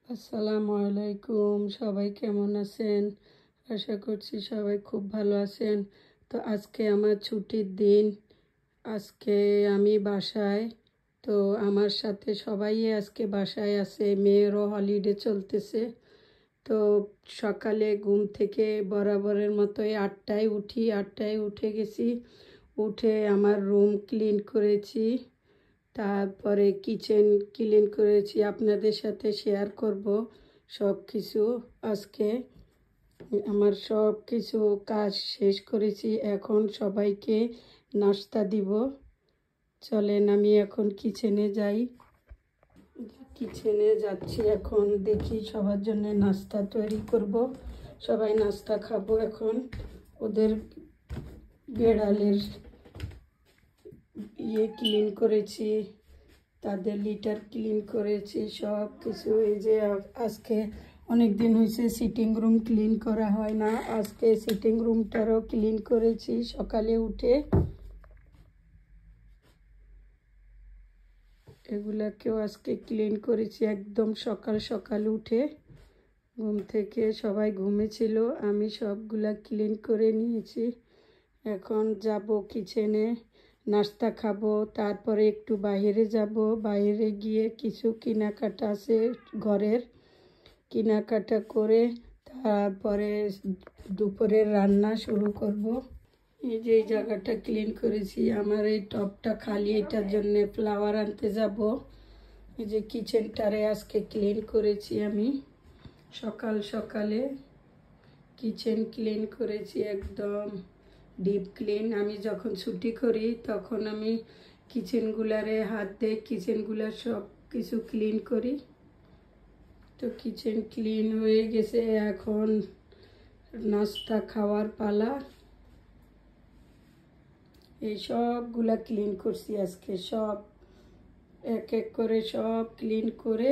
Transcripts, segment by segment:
আসসালামু আলাইকুম, সবাই কেমন আছেন? আশা করছি সবাই খুব ভালো আছেন। তো আজকে আমার ছুটির দিন, আজকে আমি বাসায়। তো আমার সাথে সবাই আজকে বাসায় আছে, মেয়েরও হলিডে চলতেছে। তো সকালে ঘুম থেকে বরাবরের মতোই 8টায় উঠি, 8টায় উঠে গেছি। উঠে আমার রুম ক্লিন করেছি, তারপরে কিচেন ক্লিন করেছি। আপনাদের সাথে শেয়ার করব সব কিছু। আজকে আমার সব কিছু কাজ শেষ করেছি, এখন সবাইকে নাস্তা দিব। চলেন আমি এখন কিচেনে যাই। কিচেনে যাচ্ছি, এখন দেখি সবার জন্য নাস্তা তৈরি করব। সবাই নাস্তা খাবো এখন। ওদের বেড়ালের ক্লিন করেছি, তাদের লিটার ক্লিন করেছি, সব কিছু। এই যে আজকে অনেক দিন হয়েছে সিটিং রুম ক্লিন করা হয় না, আজকে সিটিং রুমটারও ক্লিন করেছি সকালে উঠে। এগুলাকেও আজকে ক্লিন করেছি একদম সকাল সকাল উঠে। ঘুম থেকে সবাই ঘুমেছিল, আমি সবগুলা ক্লিন করে নিয়েছি। এখন যাব কিচেনে, নাস্তা খাবো, তারপরে একটু বাইরে যাব। বাইরে গিয়ে কিছু কেনাকাটা আছে ঘরের, কেনাকাটা করে তারপরে দুপুরের রান্না শুরু করব। এই যে এই জায়গাটা ক্লিন করেছি, আমার এই টবটা খালি, এটার জন্য ফ্লাওয়ার আনতে যাব। এই যে কিচেনটারে আজকে ক্লিন করেছি আমি সকাল সকালে। কিচেন ক্লিন করেছি একদম ডিপ ক্লিন। আমি যখন ছুটি করি তখন আমি কিচেনগুলারে হাত দিয়ে কিচেনগুলার সব কিছু ক্লিন করি। তো কিচেন ক্লিন হয়ে গেছে, এখন নাস্তা খাওয়ার পালা। এই সবগুলা ক্লিন করছি আজকে, সব এক এক করে সব ক্লিন করে।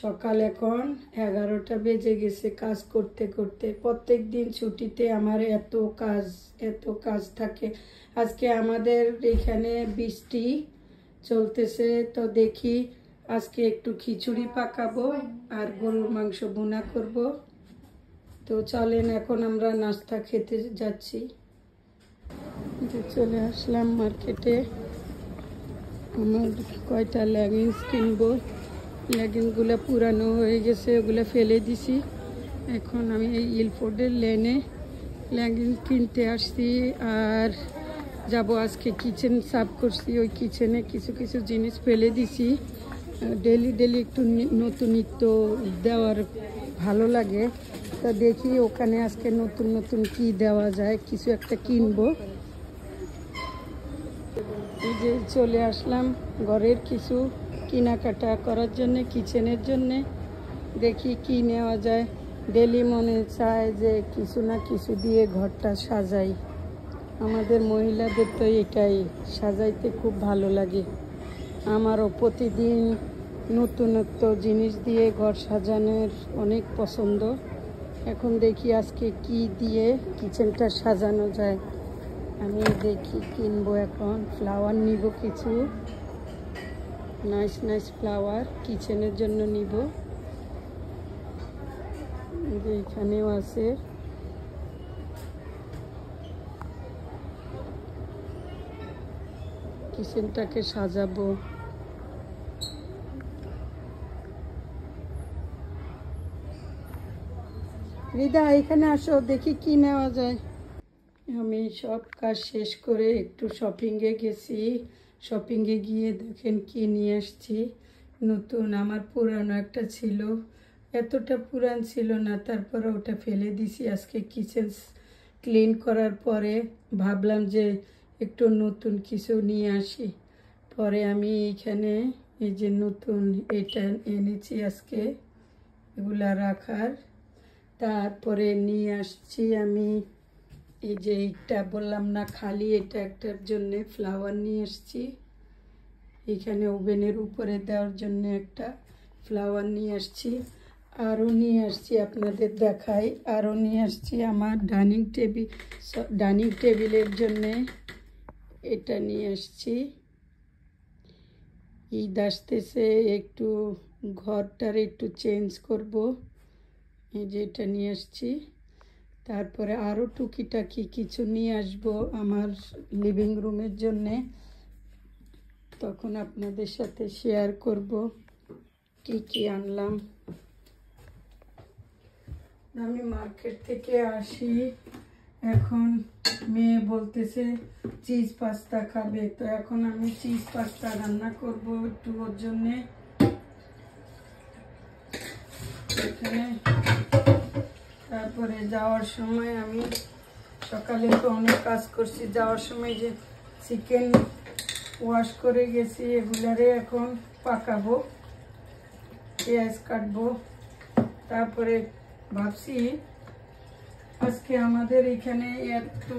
সকাল এখন 11টা বেজে গেছে কাজ করতে করতে। প্রত্যেক দিন ছুটিতে আমার এত কাজ থাকে। আজকে আমাদের এখানে বৃষ্টি চলতেছে, তো দেখি আজকে একটু খিচুড়ি পাকাবো আর গরুর মাংস ভুনা করব। তো চলেন এখন আমরা নাস্তা খেতে যাচ্ছি। চলে আসলাম মার্কেটে, আমার কয়টা লেগিংস কিনবো। লেগিংসগুলো পুরানো হয়ে গেছে, ওগুলো ফেলে দিছি। এখন আমি এই ইলফোর্ডের লেনে লেগিংস কিনতে আসছি আর যাব। আজকে কিচেন সাফ করছি, ওই কিচেনে কিছু কিছু জিনিস ফেলে দিছি। ডেলি ডেলি একটু নতুনিত্ব দেওয়ার ভালো লাগে, তা দেখি ওখানে আজকে নতুন নতুন কি দেওয়া যায়, কিছু একটা কিনবো। এই যে চলে আসলাম ঘরের কিছু কেনাকাটা করার জন্য, কিচেনের জন্যে। দেখি কি নেওয়া যায়। ডেলি মনে চায় যে কিছু না কিছু দিয়ে ঘরটা সাজাই। আমাদের মহিলাদের তো এটাই, সাজাইতে খুব ভালো লাগে। আমারও প্রতিদিন নতুনত্ব জিনিস দিয়ে ঘর সাজানোর অনেক পছন্দ। এখন দেখি আজকে কি দিয়ে কিচেনটা সাজানো যায়। আমি দেখি কিনবো, এখন ফ্লাওয়ার নিব কিছু, নাইস নাইস ফ্লাওয়ার কিচেনের জন্য নিব। এখানেও আছে। কিচেনটাকে সাজাবো। রিদা এখানে আসো, দেখি কি নেওয়া যায়। আমি সব কাজ শেষ করে একটু শপিংয়ে গেছি। শপিংয়ে গিয়ে দেখেন কি নিয়ে আসছি নতুন। আমার পুরানো একটা ছিল, এতটা পুরান ছিল না, তারপরে ওটা ফেলে দিছি। আজকে কিচেন ক্লিন করার পরে ভাবলাম যে একটু নতুন কিছু নিয়ে আসি। পরে আমি এইখানে এই যে নতুন এটা এনেছি আজকে, এগুলা রাখার। তারপরে নিয়ে আসছি আমি এই যে এইটা বললাম না খালি, এটা একটার জন্যে ফ্লাওয়ার নিয়ে আসছি। এখানে ওভেনের উপরে দেওয়ার জন্য একটা ফ্লাওয়ার নিয়ে আসছি। আরও নিয়ে আসছি, আপনাদের দেখাই। আরও নিয়ে আসছি আমার ডাইনিং টেবিলের জন্যে এটা নিয়ে আসছি। ঈদ আসতেছে, একটু ঘরটার একটু চেঞ্জ করব, এই যে এটা নিয়ে আসছি। তারপরে আরও টুকিটাকি কিছু নিয়ে আসব আমার লিভিং রুমের জন্যে, তখন আপনাদের সাথে শেয়ার করব কি কি আনলাম। আমি মার্কেট থেকে আসি, এখন মেয়ে বলতেছে চিজ পাস্তা খাবে, তো এখন আমি চিজ পাস্তা রান্না করব একটু ওর জন্যে। এখানে তারপরে যাওয়ার সময় আমি সকালে তো অনেক কাজ করছি, যাওয়ার সময় যে চিকেন ওয়াশ করে গেছি এগুলারে এখন পাকাবো, পেঁয়াজ কাটবো। তারপরে ভাবছি আজকে আমাদের এখানে এত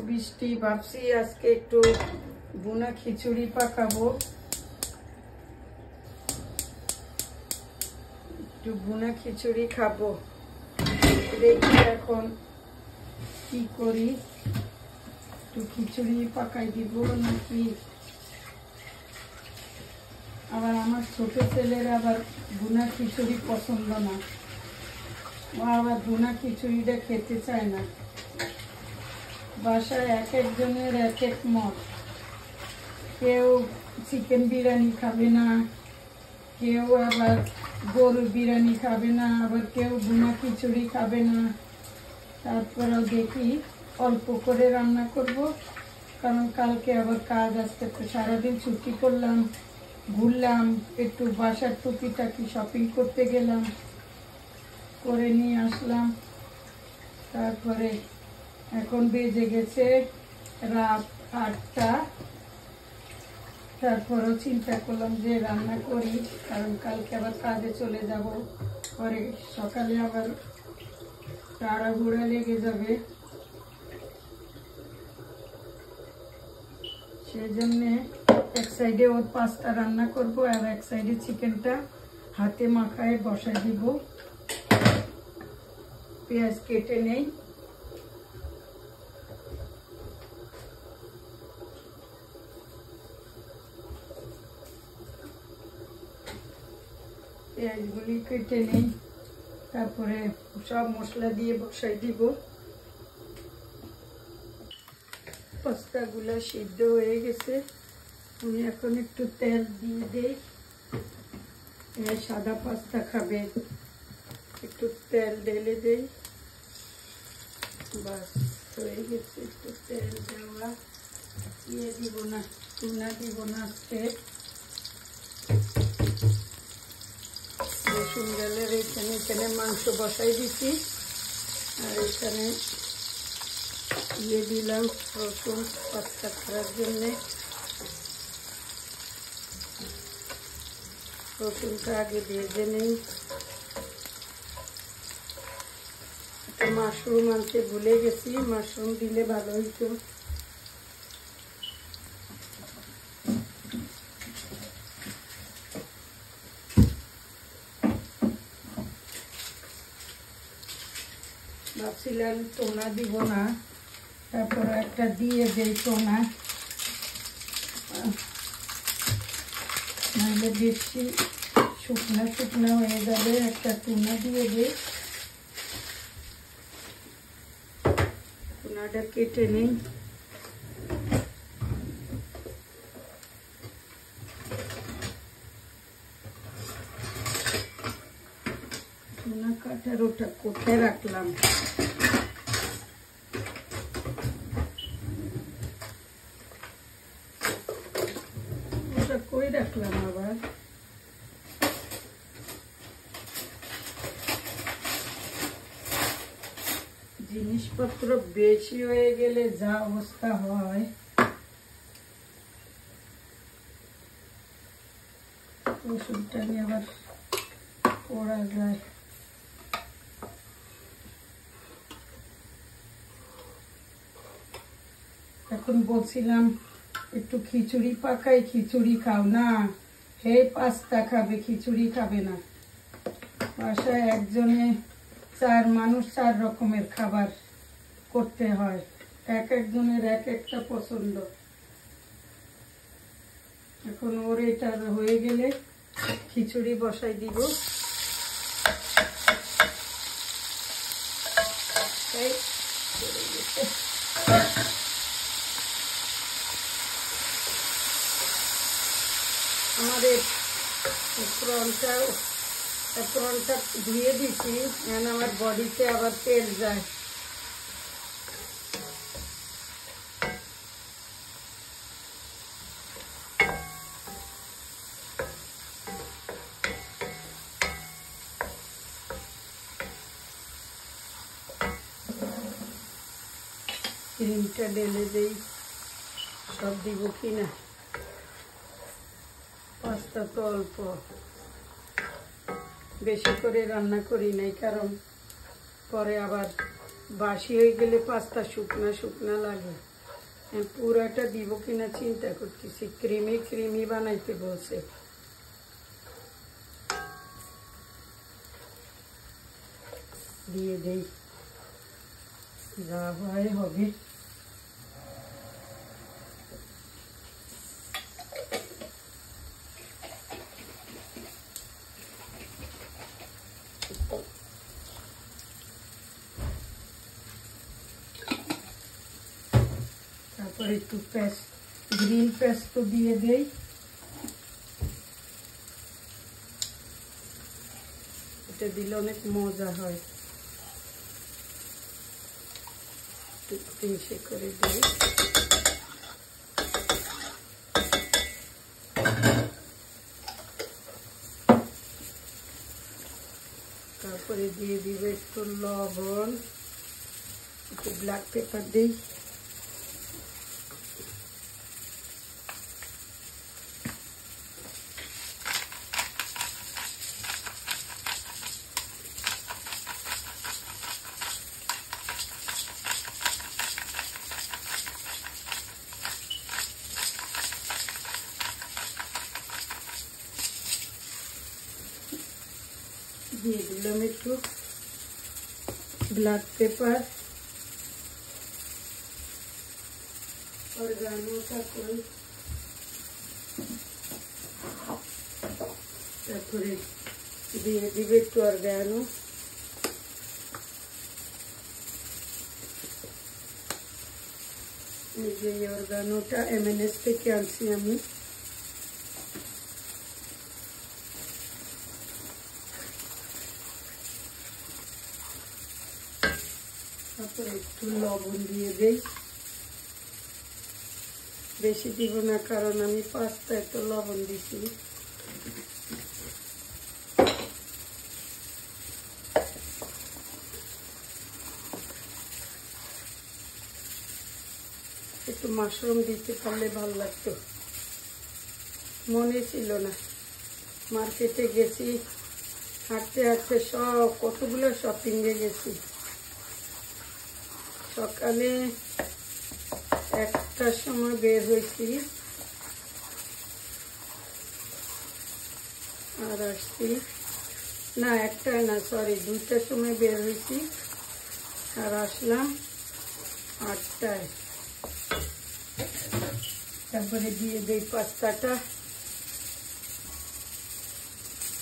বৃষ্টি, ভাবছি আজকে একটু ভুনা খিচুড়ি পাকাবো, একটু ভুনা খিচুড়ি খাবো। দেখি এখন কি করি, একটু খিচুড়ি পাকাই দিব নাকি। আবার আমার ছোট ছেলের আবার ভুনা খিচুড়ি পছন্দ না, ও আবার ভুনা খিচুড়িটা খেতে চায় না। বাসায় এক একজনের এক এক মত, কেউ চিকেন বিরিয়ানি খাবে না, কেউ আবার গরুর বিরিয়ানি খাবে না, আবার কেউ ভুনা খিচুড়ি খাবে না। তারপরেও দেখি অল্প করে রান্না করব, কারণ কালকে আবার কাজ আসতে, সারাদিন ছুটি করলাম, ঘুরলাম, একটু বাসার টুকিটাকি শপিং করতে গেলাম, করে নিয়ে আসলাম। তারপরে এখন বেজে গেছে রাত 8টা। তারপরেও চিন্তা করলাম যে রান্না করি, কারণ কালকে আবার কাজে চলে যাব, পরে সকালে আবার তাড়াহুড়া লেগে যাবে। সেই জন্যে এক সাইডে ওর পাস্তা রান্না করব, আর এক সাইডে চিকেনটা হাতে মাখায় বসাই দিব। পেঁয়াজ কেটে নেই, পেঁয়াজগুলি কেটে নেই, তারপরে সব মশলা দিয়ে বসাই দিব। পাস্তাগুলো সিদ্ধ হয়ে গেছে, আমি এখন একটু তেল দিয়ে দেই। সাদা পাস্তা খাবে, একটু তেল ঢেলে দেই, বাস হয়ে গেছে। একটু তেল দেওয়া, ইয়ে দিব না, চুনা দিব না আজকে। রসুন ডালের এখানে মাংস বসাই দিচ্ছি, আর এখানে ইয়ে দিলাম রসুন পাস্তা করার জন্যে। রসুনটা আগে ভেজে নেই। মাশরুম আনতে ভুলে গেছি, মাশরুম দিলে ভালো হইতো। ভাবছিলাম টোনা দিব না, তারপর একটা দিয়ে দেই টোনা, নাহলে বেশি শুকনা শুকনা হয়ে যাবে। একটা টোনা দিয়ে দেই, টোনাটা কেটে নিই। টোনা কাটার ওটা কোথায় রাখলাম, ওটা কই রাখলাম আবার। জিনিসপত্র বেশি হয়ে গেলে যা অবস্থা হয়, ওষুধটা নিয়ে আবার পড়া যায়। এখন বলছিলাম একটু খিচুড়ি পাকাই, খিচুড়ি খাও না, হে পাস্তা খাবে, খিচুড়ি খাবে না। বাসায় একজনে 4 মানুষ 4 রকমের খাবার করতে হয়, এক একজনের এক একটা পছন্দ। এখন ওর এটা হয়ে গেলে খিচুড়ি বসাই দিব। আমাদের প্রনটা ধুয়ে দিছি, এখন আমার বডিতে আবার তেল যায়। ক্রিমটা ঢেলে দেই, সব দিব কিনা। পাস্তা তো অল্প, বেশি করে রান্না করি নাই, কারণ পরে আবার বাসি হয়ে গেলে পাস্তা শুকনা শুকনা লাগে। পুরাটা দিব কিনা চিন্তা করতেছি, ক্রিমি ক্রিমি বানাইতে বলছে। দিয়ে দেই, যা হয় হবে। তারপরে একটু পেস্ট, গ্রিন পেস্ট দিয়ে দেই। এটা দিলে অনেক মজা হয়। বেশি করে দিই। তারপরে দিয়ে দিব একটু লবণ, একটু ব্ল্যাক পেপার দিই। দিয়ে দিলাম একটু ব্ল্যাক পেপার, অরগানোটা করি। তারপরে দিয়ে দিবে একটু অরগানো। এই যে অরগানোটা M&S থেকে আনছি আমি। তারপরে একটু লবণ দিয়ে দেই, বেশি দিব না কারণ আমি পাস্তায় তো লবণ দিছি। একটু মাশরুম দিতে পারলে ভালো লাগতো, মনে ছিল না। মার্কেটে গেছি, হাঁটতে হাঁটতে সব কতগুলো শপিংয়ে গেছি। সকালে 1টার সময় বের হয়েছি আর আসছি না, 1টায় না, সরি 2টার সময় বের হয়েছি আর আসলাম 8টায়। তারপরে দিয়ে দেই পাস্তাটা,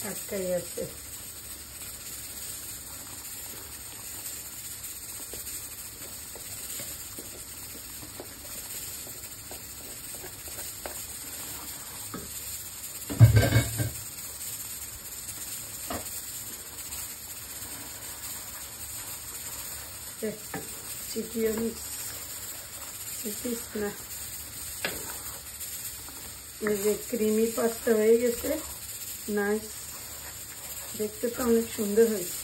আটকাই আছে। চিকেন না, এই যে ক্রিমি পাস্তা হয়ে গেছে, নাইস, দেখতে তো অনেক সুন্দর হয়েছে।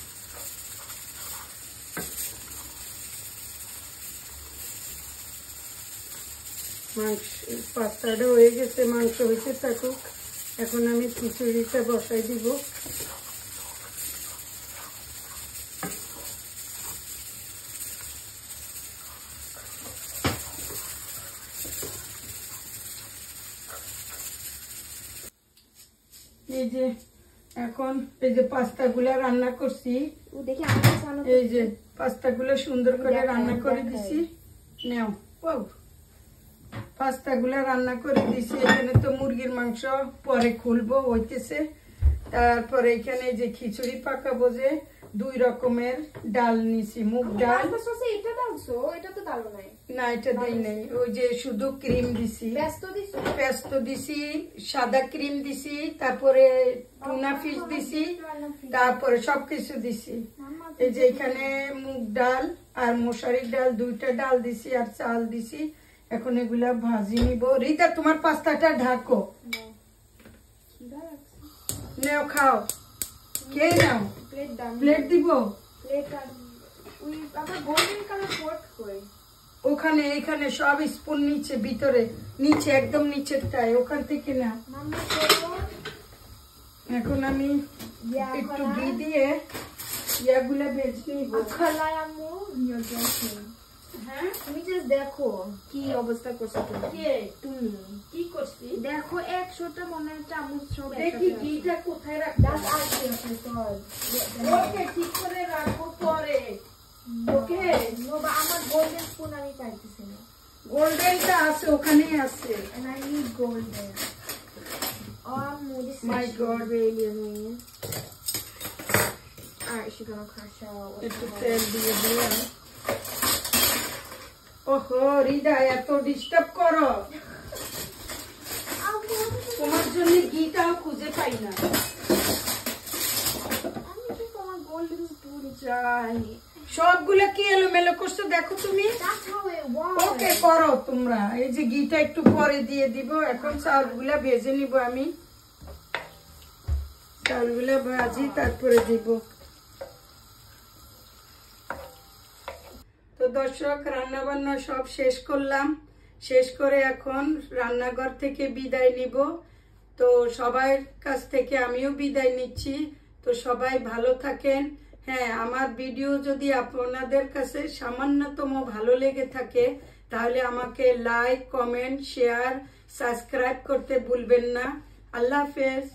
মাংস পাস্তাটা হয়ে গেছে, মাংস হইতে থাকুক। এখন আমি খিচুড়িটা বসাই দিব। এই যে এখন এই যে পাস্তাগুলা রান্না করছি, এই যে পাস্তাগুলো সুন্দর করে রান্না করে দিছি। নাও পাস্তাগুলা রান্না করে দিছি। এখানে তো মুরগির মাংস পরে খুলবো হইতেছে। তারপরে এখানে যে খিচুড়ি পাকাবো, যে 2 রকমের ডাল নিছি, মুগ ডাল। এটা দাওছো, এটা তো দাও নাই। না, এটা দেই নাই, ওই যে শুধু ক্রিম দিছি, পেস্তো দিছি, সাদা ক্রিম দিছি, তারপরে টুনা ফিশ দিছি, তারপরে সবকিছু দিছি। এই যে এখানে মুগ ডাল আর মশারির ডাল, 2টা ডাল দিছি আর চাল দিছি। এখন এগুলা ভাজি নিব। রিতা, তোমার পাস্তাটা ঢাকো, নাও খাও, খেয়ে নাও। প্লেট দিব ওখানে, এখানে সব স্পুন নিচে, ভিতরে নিচে, একদম নিচেরটাই, ওখান থেকে নাও। এখন আমি একটু ঘি দিয়ে ইয়াগুলা ভেজে নিব। হ্যাঁ, তুমি জাস্ট দেখো কি অবস্থা করছো তুমি। কি করছি দেখো, 100টা মনে হয় চামচ সব দেখি ঘিটা কোথায় রাখবো। ওকে, ঠিক করে রাখবো পরে। ওকে, আমার গোল্ডেন স্পুন আমি পাইতেছি না। গোল্ডেনটা আছে, ওখানেই আছে। And I need golden. My God, really annoying. Alright, she's gonna crash out. একটু তেল দিয়ে দিলাম। ওহো রিদা, এত ডিস্টার্ব করো, তোমার জন্য ঘিটাও খুঁজে পাই না। আমি কি তোমার গোল্ডেন স্পুন চাই? সবগুলা কি এলোমেলো করছো দেখো তুমি। ওকে, করো তোমরা। এই যে ঘিটা একটু পরে দিয়ে দিব। এখন চালগুলা ভেজে নিব আমি, চালগুলা ভাজি তারপরে দিব। তো দর্শক, রান্না বান্না সব শেষ করলাম। শেষ করে এখন রান্নাঘর থেকে বিদায় নিব। তো সবার কাছ থেকে আমিও বিদায় নিচ্ছি। তো সবাই ভালো থাকেন। হ্যাঁ, আমার ভিডিও যদি আপনাদের কাছে সামান্যতম ভালো লেগে থাকে, তাহলে আমাকে লাইক, কমেন্ট, শেয়ার, সাবস্ক্রাইব করতে ভুলবেন না। আল্লাহ হাফেজ।